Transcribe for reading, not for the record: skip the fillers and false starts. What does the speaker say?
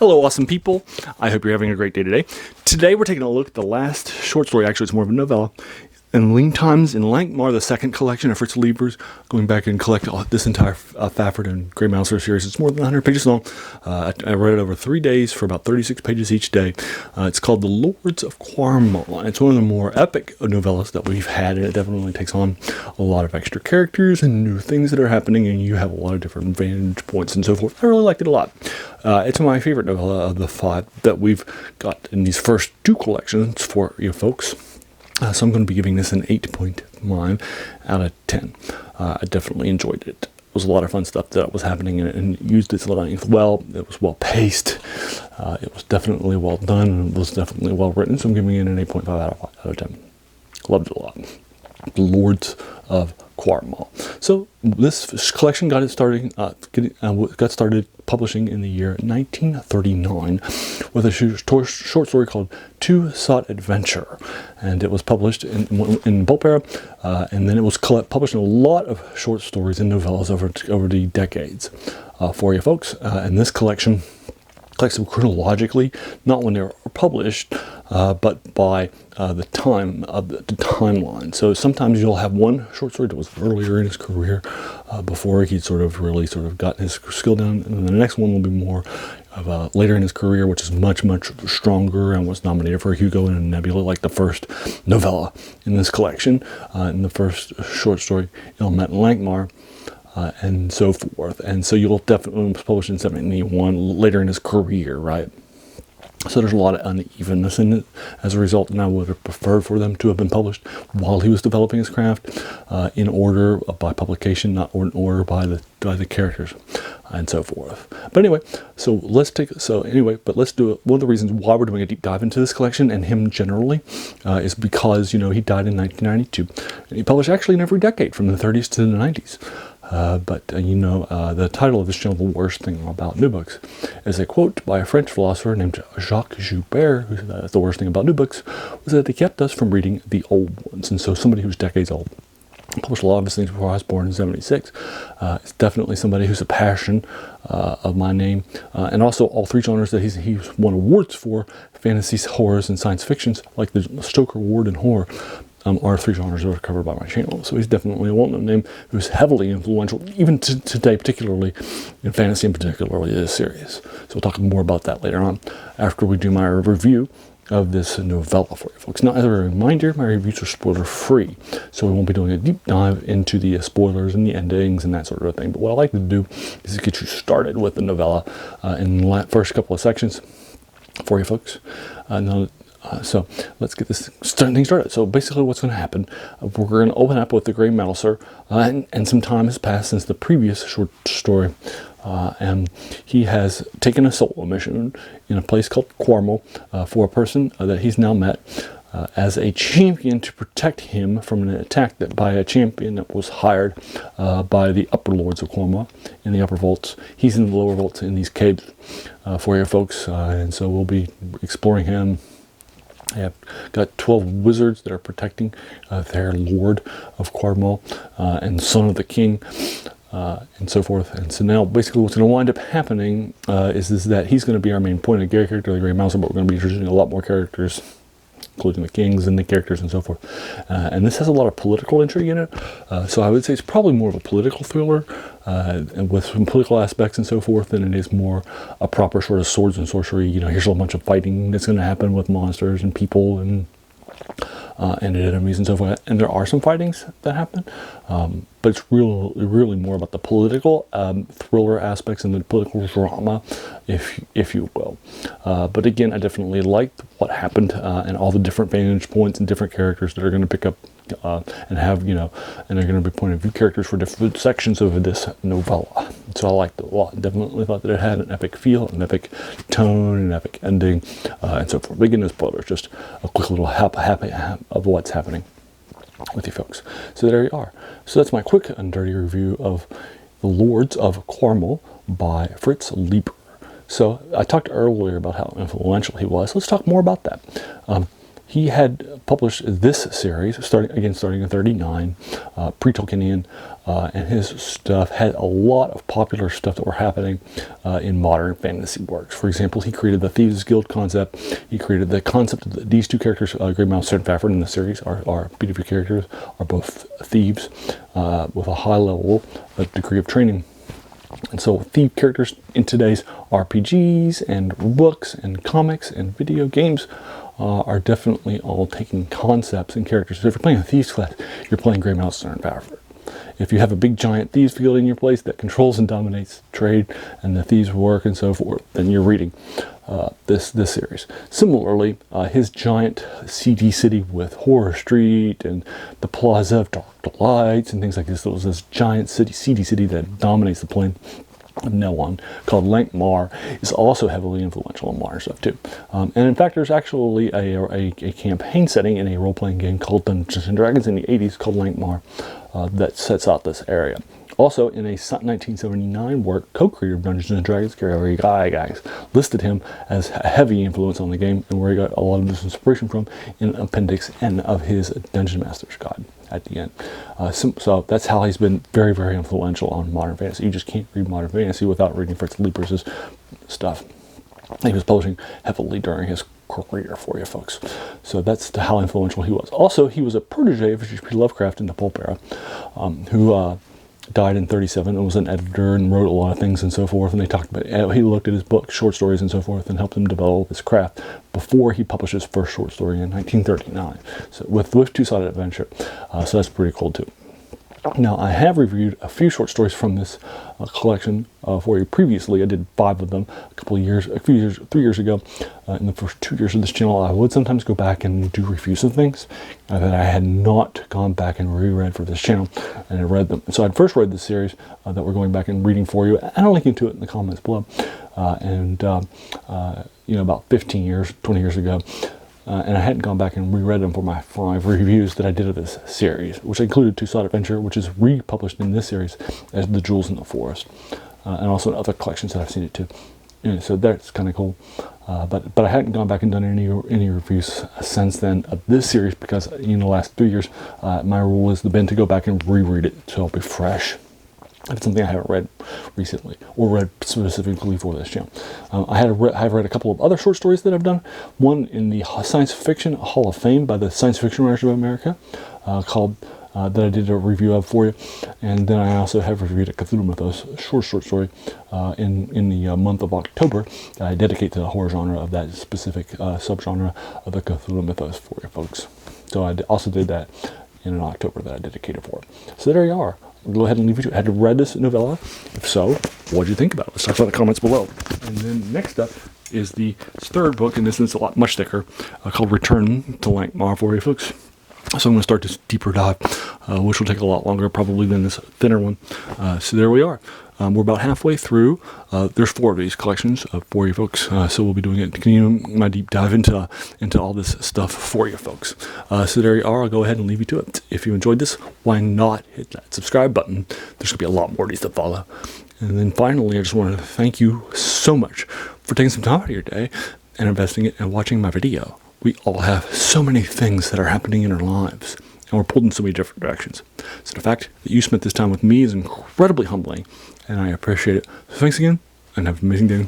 Hello, awesome people. I hope you're having a great day today. Today, we're taking a look at the last short story. Actually, it's more of a novella. In Lean Times in Lankhmar, the second collection of Fritz Leiber's, going back and collect this entire Fafhrd and Gray Mouser series. It's more than 100 pages long. I read it over 3 days for about 36 pages each day. It's called The Lords of Quarmall, and it's one of the more epic novellas that we've had, and it definitely takes on a lot of extra characters and new things that are happening, and you have a lot of different vantage points and so forth. I really liked it a lot. It's my favorite novella of the 5 that we've got in these first 2 collections for you folks. So I'm going to be giving this an 8.9 out of 10. I definitely enjoyed it. It was a lot of fun stuff that was happening in it, and used its length well. It was well paced. It was definitely well done, and it was definitely well written. So I'm giving it an 8.5 out of 10. Loved it a lot. The Lords of Quarmall. So this collection got started publishing in the year 1939 with a short story called Two Sought Adventure, and it was published in Pulp Era, and then it was published in a lot of short stories and novellas over the decades for you folks. And this collection collects them chronologically, not when they were published, but by the time of the timeline. So sometimes you'll have one short story that was earlier in his career, before he'd really gotten his skill down, and then the next one will be more of later in his career, which is much stronger, and was nominated for a Hugo and a Nebula, like the first novella in this collection, and the first short story, Met in Lankhmar. And so forth. And so you'll definitely publish in 71 later in his career, right? So there's a lot of unevenness in it as a result, and I would have preferred for them to have been published while he was developing his craft, in order by publication, not in order by the characters and so forth. But anyway, let's do it. One of the reasons why we're doing a deep dive into this collection and him generally is because, he died in 1992, and he published actually in every decade from the 30s to the 90s. The title of this channel, The Worst Thing About New Books, is a quote by a French philosopher named Jacques Joubert, who said that the worst thing about new books was that they kept us from reading the old ones. And so somebody who's decades old, published a lot of his things before I was born in 76, is definitely somebody who's a passion of my name. And also all 3 genres that he's won awards for, fantasies, horrors, and science fictions, like the Stoker Award in horror, are 3 genres that are covered by my channel. So he's definitely a well-known name who's heavily influential, even today, particularly in fantasy and particularly this series. So we'll talk more about that later on after we do my review of this novella for you folks. Now, as a reminder, my reviews are spoiler-free, so we won't be doing a deep dive into the spoilers and the endings and that sort of thing. But what I like to do is get you started with the novella in the first couple of sections for you folks. So let's get this thing started. So basically what's going to happen, we're going to open up with the Gray Mouser, and some time has passed since the previous short story, and he has taken a solo mission in a place called Quarmall for a person that he's now met as a champion to protect him from an attack by a champion that was hired by the upper Lords of Quarmall in the upper vaults. He's in the lower vaults in these caves for you folks, and so we'll be exploring him. I have got 12 wizards that are protecting their Lord of Quarmall and Son of the King, and so forth. And so now basically what's going to wind up happening is that he's going to be our main point of character, the Gray Mouser, but we're going to be introducing a lot more characters, including the kings and the characters and so forth. And this has a lot of political intrigue in it, so I would say it's probably more of a political thriller, and with some political aspects and so forth, than it is more a proper sort of swords and sorcery. Here's a bunch of fighting that's going to happen with monsters and people and enemies and so forth. And there are some fightings that happen, but it's really more about the political thriller aspects and the political drama, if you will. But again, I definitely liked what happened, and all the different vantage points and different characters that are going to pick up and have, and they're going to be point of view characters for different sections of this novella. So I liked it a lot. Definitely thought that it had an epic feel, an epic tone, an epic ending, and so forth. Begin no spoilers, just a quick little happy of what's happening with you folks. So there you are. So that's my quick and dirty review of The Lords of Quarmall by Fritz Leiber. So I talked earlier about how influential he was. Let's talk more about that. He had published this series, starting in 1939, pre-Tolkienian, and his stuff had a lot of popular stuff that were happening in modern fantasy works. For example, he created the Thieves Guild concept. He created the concept of these two characters, Gray Mouser and Fafhrd in the series, are BW characters, are both thieves with a high level, degree of training. And so thief characters in today's RPGs and books and comics and video games are definitely all taking concepts and characters. So if you're playing a Thieves class, you're playing Gray Mouser and Fafhrd. If you have a big giant thieves field in your place that controls and dominates trade and the thieves work and so forth, then you're reading this series. Similarly, his giant seedy city with Horror Street and the Plaza of Dark Delights and things like this, this giant seedy city that dominates the plane of Nelon, called Lankhmar, is also heavily influential in modern stuff too. And in fact, there's actually a campaign setting in a role-playing game called Dungeons & Dragons in the 80s called Lankhmar that sets out this area. Also, in a 1979 work, co-creator of Dungeons & Dragons, Gary Gygax, listed him as a heavy influence on the game and where he got a lot of this inspiration from in Appendix N of his Dungeon Master's Guide at the end. So that's how he's been very, very influential on modern fantasy. You just can't read modern fantasy without reading Fritz Leiber's stuff. He was publishing heavily during his career for you folks. So that's how influential he was. Also, he was a protege of H.P. Lovecraft in the pulp era, who died in 1937 and was an editor and wrote a lot of things and so forth. And they talked about, he looked at his book, short stories and so forth, and helped him develop his craft before he published his first short story in 1939. So with Two-Sided Adventure. So that's pretty cool too. Now, I have reviewed a few short stories from this collection for you previously. I did 5 of them three years ago. In the first 2 years of this channel, I would sometimes go back and do reviews of things that I had not gone back and reread for this channel, and I read them. So I'd first read this series that we're going back and reading for you, and I'll link to it in the comments below. About 15 years, 20 years ago. And I hadn't gone back and reread them for my 5 reviews that I did of this series, which included Two-Sided Adventure, which is republished in this series as The Jewels in the Forest, and also in other collections that I've seen it too. So that's kind of cool. But I hadn't gone back and done any reviews since then of this series because in the last 3 years, my rule has been to go back and reread it so it'll be fresh. It's something I haven't read recently or read specifically for this channel. I've read a couple of other short stories that I've done. One in the Science Fiction Hall of Fame by the Science Fiction Writers of America called that I did a review of for you. And then I also have reviewed a Cthulhu Mythos short story in the month of October that I dedicate to the horror genre of that specific subgenre of the Cthulhu Mythos for you folks. So I also did that in October that I dedicated for it. So there you are. Go ahead and leave it. Had you read this novella? If so, what did you think about it? Let's talk about it in the comments below. And then next up is the third book, and this is much thicker, called Return to Lankhmar for you folks. So I'm going to start this deeper dive, which will take a lot longer probably than this thinner one. So there we are. We're about halfway through. There's 4 of these collections for you folks, so we'll be doing my deep dive into all this stuff for you folks. So there you are. I'll go ahead and leave you to it. If you enjoyed this, why not hit that subscribe button? There's going to be a lot more of these to follow. And then finally, I just want to thank you so much for taking some time out of your day and investing it and watching my video. We all have so many things that are happening in our lives, and we're pulled in so many different directions. So the fact that you spent this time with me is incredibly humbling, and I appreciate it. So thanks again, and have an amazing day.